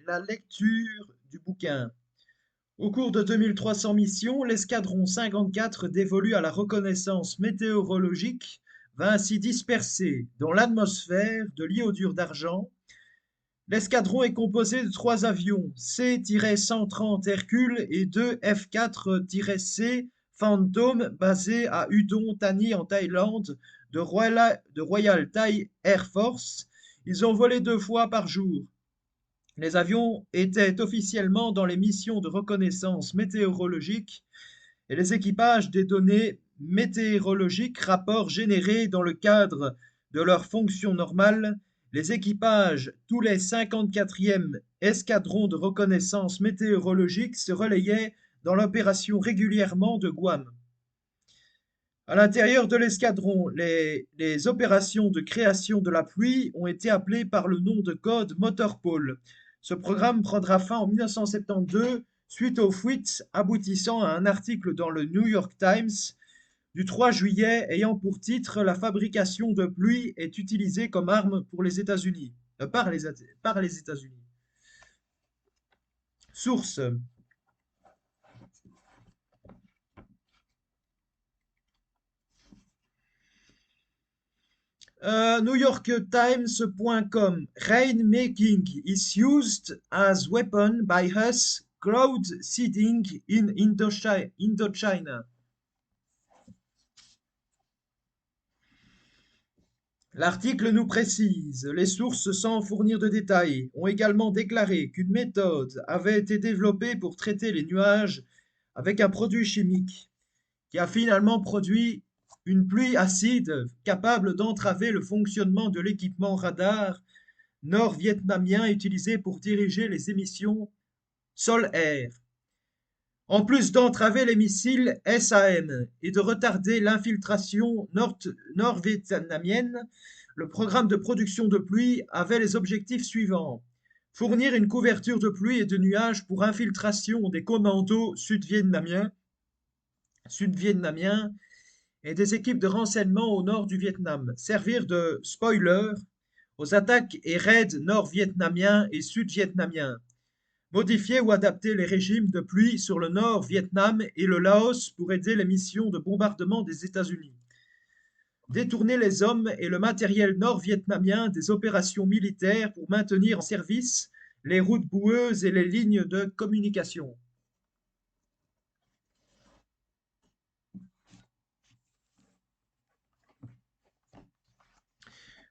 la lecture du bouquin. Au cours de 2300 missions, l'escadron 54 dévolu à la reconnaissance météorologique va ainsi disperser dans l'atmosphère de l'iodure d'argent. L'escadron est composé de 3 avions C-130 Hercule et 2 F-4-C Phantom basés à Udon Thani en Thaïlande de Royal Thai Air Force. Ils ont volé 2 fois par jour. Les avions étaient officiellement dans les missions de reconnaissance météorologique et les équipages des données météorologiques, rapports générés dans le cadre de leurs fonctions normales. Les équipages, tous les 54e escadrons de reconnaissance météorologique, se relayaient dans l'opération régulièrement de Guam. À l'intérieur de l'escadron, les opérations de création de la pluie ont été appelées par le nom de code Motorpole. Ce programme prendra fin en 1972 suite aux fuites aboutissant à un article dans le New York Times du 3 juillet ayant pour titre La fabrication de pluie est utilisée comme arme pour les États-Unis, par les États-Unis. Source NewYorkTimes.com. Rainmaking is used as weapon by us cloud seeding in Indochina. L'article nous précise, les sources sans fournir de détails ont également déclaré qu'une méthode avait été développée pour traiter les nuages avec un produit chimique qui a finalement produit une pluie acide capable d'entraver le fonctionnement de l'équipement radar nord-vietnamien utilisé pour diriger les émissions sol-air. En plus d'entraver les missiles SAM et de retarder l'infiltration nord-vietnamienne, le programme de production de pluie avait les objectifs suivants. Fournir une couverture de pluie et de nuages pour infiltration des commandos sud-vietnamiens et des équipes de renseignement au nord du Vietnam. Servir de spoiler aux attaques et raids nord-vietnamiens et sud-vietnamiens. Modifier ou adapter les régimes de pluie sur le nord Vietnam et le Laos pour aider les missions de bombardement des États-Unis. Détourner les hommes et le matériel nord-vietnamien des opérations militaires pour maintenir en service les routes boueuses et les lignes de communication.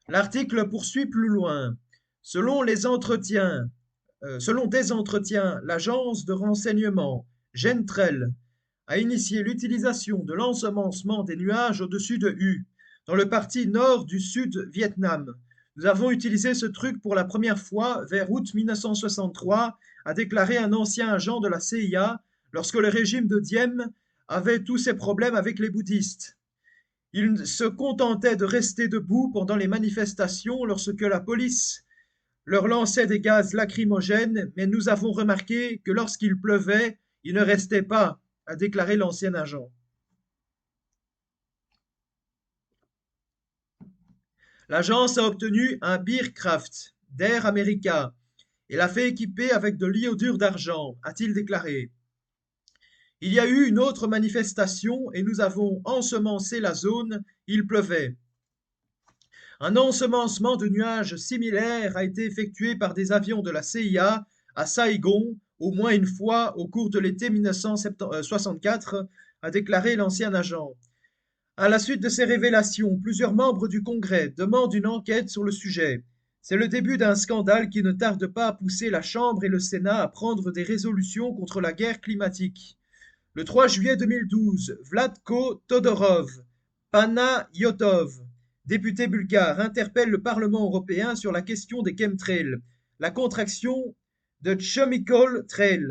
L'article poursuit plus loin. Selon des entretiens, l'agence de renseignement Gentrel a initié l'utilisation de l'ensemencement des nuages au-dessus de U, dans le parti nord du Sud-Vietnam. Nous avons utilisé ce truc pour la première fois vers août 1963, a déclaré un ancien agent de la CIA lorsque le régime de Diem avait tous ses problèmes avec les bouddhistes. Ils se contentaient de rester debout pendant les manifestations lorsque la police leur lançait des gaz lacrymogènes, mais nous avons remarqué que lorsqu'il pleuvait, ils ne restaient pas, a déclaré l'ancien agent. L'agence a obtenu un Beechcraft d'Air America et l'a fait équiper avec de l'iodure d'argent, a-t-il déclaré. Il y a eu une autre manifestation et nous avons ensemencé la zone, il pleuvait. Un ensemencement de nuages similaire a été effectué par des avions de la CIA à Saigon au moins une fois au cours de l'été 1964, a déclaré l'ancien agent. À la suite de ces révélations, plusieurs membres du Congrès demandent une enquête sur le sujet. C'est le début d'un scandale qui ne tarde pas à pousser la Chambre et le Sénat à prendre des résolutions contre la guerre climatique. Le 3 juillet 2012, Vlatko Todorov Panayotov, député bulgare, interpelle le Parlement européen sur la question des chemtrails, la contraction de chemical trail,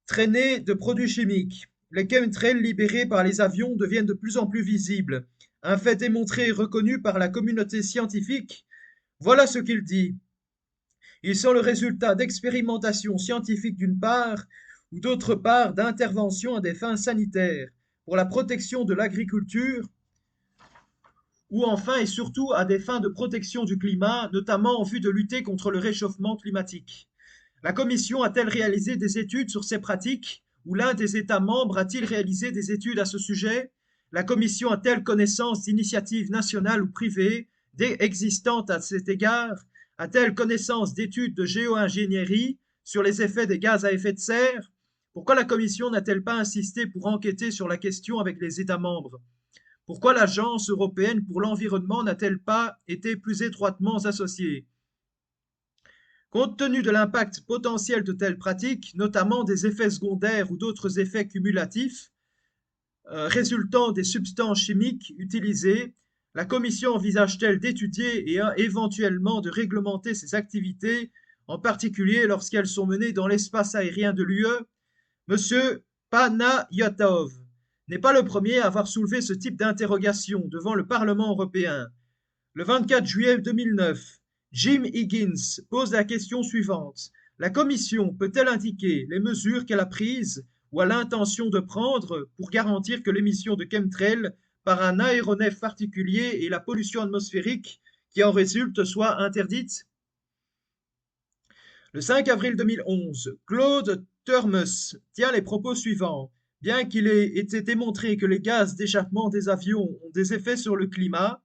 traînée de produits chimiques. Les chemtrails libérés par les avions deviennent de plus en plus visibles, un fait démontré et reconnu par la communauté scientifique. Voilà ce qu'il dit. Ils sont le résultat d'expérimentations scientifiques d'une part, ou d'autre part d'interventions à des fins sanitaires, pour la protection de l'agriculture, ou enfin et surtout à des fins de protection du climat, notamment en vue de lutter contre le réchauffement climatique. La Commission a-t-elle réalisé des études sur ces pratiques ou l'un des États membres a-t-il réalisé des études à ce sujet? La Commission a-t-elle connaissance d'initiatives nationales ou privées existantes à cet égard? A-t-elle connaissance d'études de géo-ingénierie sur les effets des gaz à effet de serre? Pourquoi la Commission n'a-t-elle pas insisté pour enquêter sur la question avec les États membres? Pourquoi l'Agence européenne pour l'environnement n'a-t-elle pas été plus étroitement associée? Compte tenu de l'impact potentiel de telles pratiques, notamment des effets secondaires ou d'autres effets cumulatifs résultant des substances chimiques utilisées, la Commission envisage-t-elle d'étudier et éventuellement de réglementer ces activités, en particulier lorsqu'elles sont menées dans l'espace aérien de l'UE? Monsieur Panayotov n'est pas le premier à avoir soulevé ce type d'interrogation devant le Parlement européen. Le 24 juillet 2009, Jim Higgins pose la question suivante. La Commission peut-elle indiquer les mesures qu'elle a prises ou a l'intention de prendre pour garantir que l'émission de chemtrails par un aéronef particulier et la pollution atmosphérique qui en résulte soient interdites? Le 5 avril 2011, Claude Turmes tient les propos suivants. Bien qu'il ait été démontré que les gaz d'échappement des avions ont des effets sur le climat,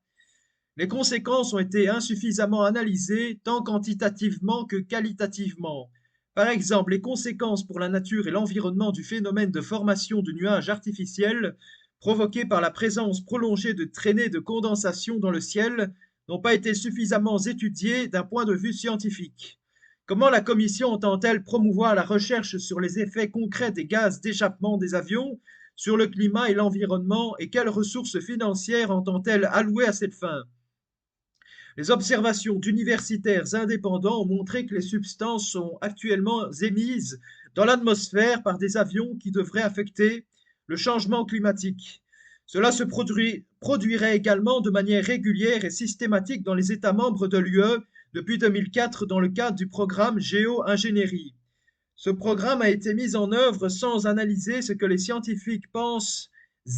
les conséquences ont été insuffisamment analysées tant quantitativement que qualitativement. Par exemple, les conséquences pour la nature et l'environnement du phénomène de formation de nuages artificiels provoqué par la présence prolongée de traînées de condensation dans le ciel n'ont pas été suffisamment étudiées d'un point de vue scientifique. Comment la Commission entend-elle promouvoir la recherche sur les effets concrets des gaz d'échappement des avions sur le climat et l'environnement et quelles ressources financières entend-elle allouer à cette fin? Les observations d'universitaires indépendants ont montré que les substances sont actuellement émises dans l'atmosphère par des avions qui devraient affecter le changement climatique. Cela se produirait également de manière régulière et systématique dans les États membres de l'UE depuis 2004 dans le cadre du programme Géo-ingénierie. Ce programme a été mis en œuvre sans analyser ce que les scientifiques pensent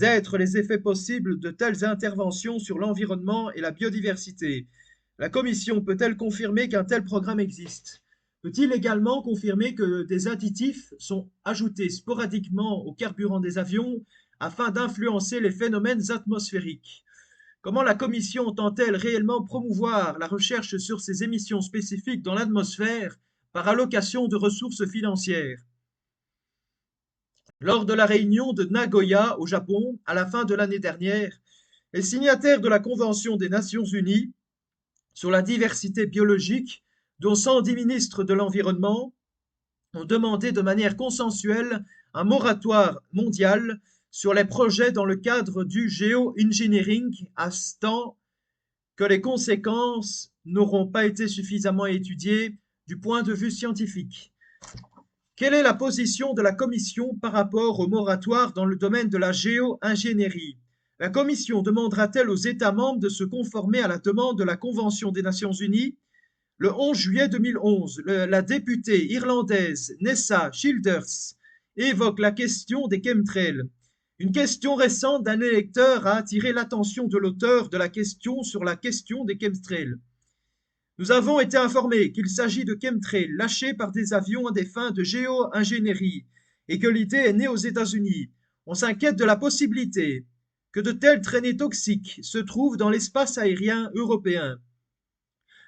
être les effets possibles de telles interventions sur l'environnement et la biodiversité. La Commission peut-elle confirmer qu'un tel programme existe? Peut-il également confirmer que des additifs sont ajoutés sporadiquement au carburant des avions afin d'influencer les phénomènes atmosphériques? Comment la Commission entend-elle réellement promouvoir la recherche sur ces émissions spécifiques dans l'atmosphère par allocation de ressources financières? Lors de la réunion de Nagoya au Japon à la fin de l'année dernière, les signataires de la Convention des Nations Unies sur la diversité biologique, dont 110 ministres de l'environnement, ont demandé de manière consensuelle un moratoire mondial sur les projets dans le cadre du géo-engineering à ce temps que les conséquences n'auront pas été suffisamment étudiées du point de vue scientifique. Quelle est la position de la Commission par rapport au moratoire dans le domaine de la géo-ingénierie? La Commission demandera-t-elle aux États membres de se conformer à la demande de la Convention des Nations Unies? Le 11 juillet 2011, la députée irlandaise Nessa Childers évoque la question des chemtrails. Une question récente d'un électeur a attiré l'attention de l'auteur de la question sur la question des chemtrails. Nous avons été informés qu'il s'agit de chemtrails lâchés par des avions à des fins de géo-ingénierie et que l'idée est née aux États-Unis. On s'inquiète de la possibilité que de telles traînées toxiques se trouvent dans l'espace aérien européen.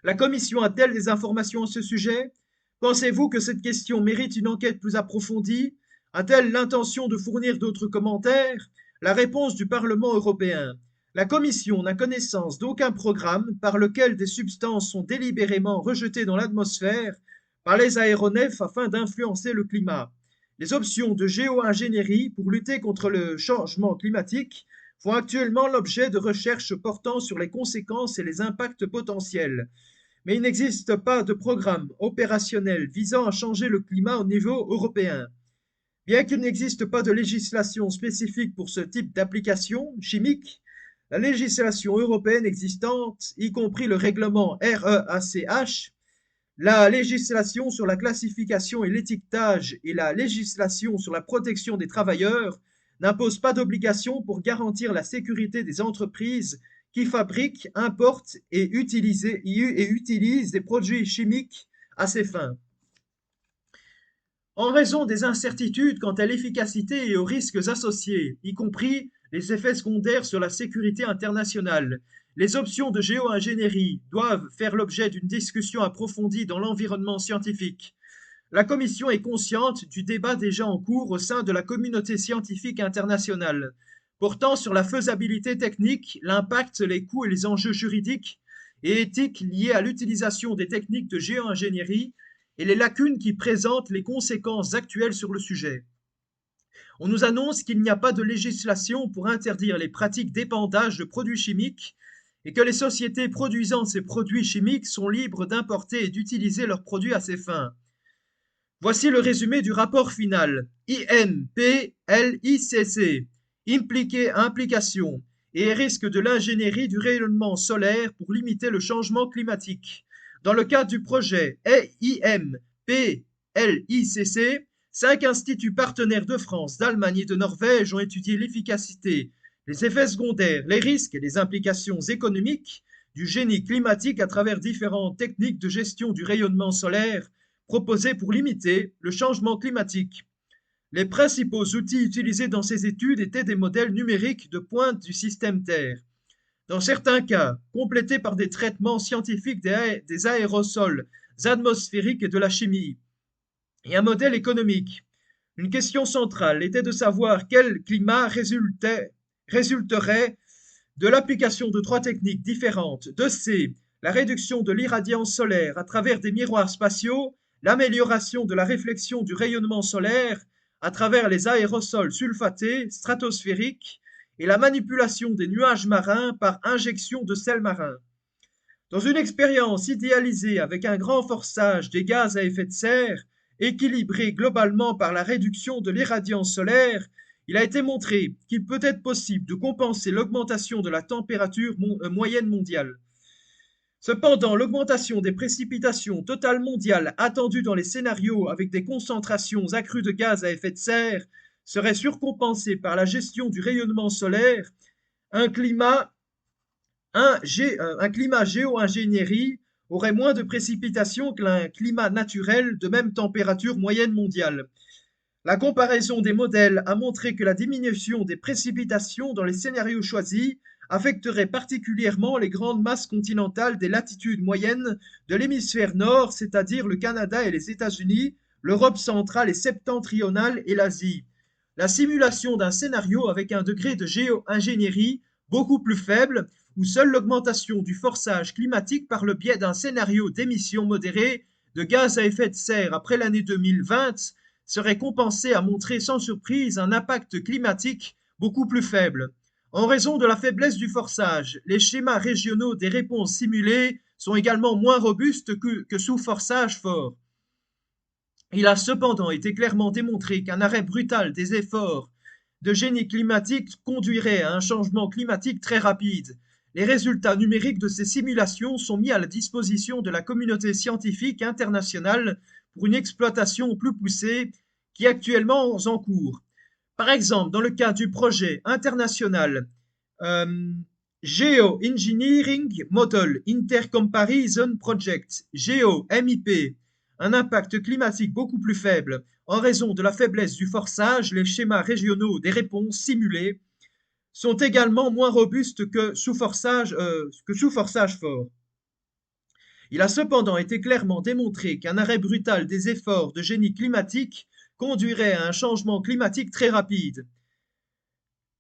La Commission a-t-elle des informations à ce sujet? Pensez-vous que cette question mérite une enquête plus approfondie? A-t-elle l'intention de fournir d'autres commentaires? La réponse du Parlement européen. La Commission n'a connaissance d'aucun programme par lequel des substances sont délibérément rejetées dans l'atmosphère par les aéronefs afin d'influencer le climat. Les options de géo-ingénierie pour lutter contre le changement climatique font actuellement l'objet de recherches portant sur les conséquences et les impacts potentiels. Mais il n'existe pas de programme opérationnel visant à changer le climat au niveau européen. Bien qu'il n'existe pas de législation spécifique pour ce type d'application chimique, la législation européenne existante, y compris le règlement REACH, la législation sur la classification et l'étiquetage et la législation sur la protection des travailleurs, n'imposent pas d'obligation pour garantir la sécurité des entreprises qui fabriquent, importent et utilisent des produits chimiques à ces fins. En raison des incertitudes quant à l'efficacité et aux risques associés, y compris les effets secondaires sur la sécurité internationale, les options de géo-ingénierie doivent faire l'objet d'une discussion approfondie dans l'environnement scientifique. La Commission est consciente du débat déjà en cours au sein de la communauté scientifique internationale, portant sur la faisabilité technique, l'impact, les coûts et les enjeux juridiques et éthiques liés à l'utilisation des techniques de géo-ingénierie et les lacunes qui présentent les conséquences actuelles sur le sujet. On nous annonce qu'il n'y a pas de législation pour interdire les pratiques d'épandage de produits chimiques et que les sociétés produisant ces produits chimiques sont libres d'importer et d'utiliser leurs produits à ces fins. Voici le résumé du rapport final. IMPLICC. Implication et risque de l'ingénierie du rayonnement solaire pour limiter le changement climatique. Dans le cadre du projet IMPLICC, 5 instituts partenaires de France, d'Allemagne et de Norvège ont étudié l'efficacité, les effets secondaires, les risques et les implications économiques du génie climatique à travers différentes techniques de gestion du rayonnement solaire proposées pour limiter le changement climatique. Les principaux outils utilisés dans ces études étaient des modèles numériques de pointe du système Terre. Dans certains cas, complétés par des traitements scientifiques des aérosols atmosphériques et de la chimie, et un modèle économique. Une question centrale était de savoir quel climat résulterait de l'application de 3 techniques différentes. De C, la réduction de l'irradiance solaire à travers des miroirs spatiaux, l'amélioration de la réflexion du rayonnement solaire à travers les aérosols sulfatés stratosphériques et la manipulation des nuages marins par injection de sel marin. Dans une expérience idéalisée avec un grand forçage des gaz à effet de serre, équilibré globalement par la réduction de l'irradiance solaire, il a été montré qu'il peut être possible de compenser l'augmentation de la température moyenne mondiale. Cependant, l'augmentation des précipitations totales mondiales attendues dans les scénarios avec des concentrations accrues de gaz à effet de serre serait surcompensée par la gestion du rayonnement solaire, un climat géo-ingénierie aurait moins de précipitations qu'un climat naturel de même température moyenne mondiale. La comparaison des modèles a montré que la diminution des précipitations dans les scénarios choisis affecterait particulièrement les grandes masses continentales des latitudes moyennes de l'hémisphère nord, c'est-à-dire le Canada et les États-Unis, l'Europe centrale et septentrionale et l'Asie. La simulation d'un scénario avec un degré de géo-ingénierie beaucoup plus faible, où seule l'augmentation du forçage climatique par le biais d'un scénario d'émissions modérées de gaz à effet de serre après l'année 2020 serait compensée a montré sans surprise un impact climatique beaucoup plus faible. En raison de la faiblesse du forçage, les schémas régionaux des réponses simulées sont également moins robustes que sous forçage fort. Il a cependant été clairement démontré qu'un arrêt brutal des efforts de génie climatique conduirait à un changement climatique très rapide. Les résultats numériques de ces simulations sont mis à la disposition de la communauté scientifique internationale pour une exploitation plus poussée qui est actuellement en cours. Par exemple, dans le cas du projet international Geo-Engineering Model Intercomparison Project, GEO-MIP, un impact climatique beaucoup plus faible en raison de la faiblesse du forçage, les schémas régionaux des réponses simulées sont également moins robustes que sous forçage fort. Il a cependant été clairement démontré qu'un arrêt brutal des efforts de génie climatique conduirait à un changement climatique très rapide.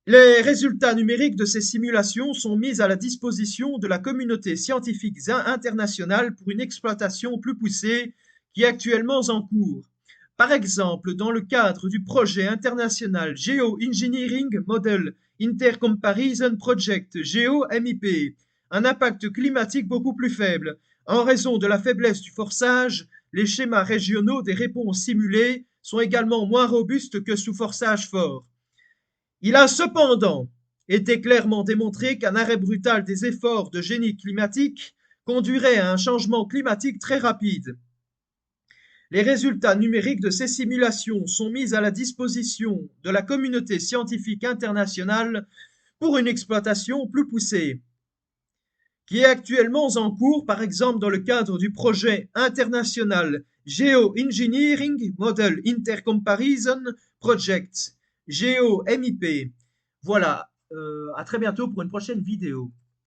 Les résultats numériques de ces simulations sont mis à la disposition de la communauté scientifique internationale pour une exploitation plus poussée qui est actuellement en cours. Par exemple, dans le cadre du projet international Geo-Engineering Model Intercomparison Project, GEO-MIP, un impact climatique beaucoup plus faible. En raison de la faiblesse du forçage, les schémas régionaux des réponses simulées sont également moins robustes que sous forçage fort. Il a cependant été clairement démontré qu'un arrêt brutal des efforts de génie climatique conduirait à un changement climatique très rapide. Les résultats numériques de ces simulations sont mis à la disposition de la communauté scientifique internationale pour une exploitation plus poussée, qui est actuellement en cours, par exemple dans le cadre du projet international Geoengineering Model Intercomparison Project, GeoMIP. Voilà, à très bientôt pour une prochaine vidéo.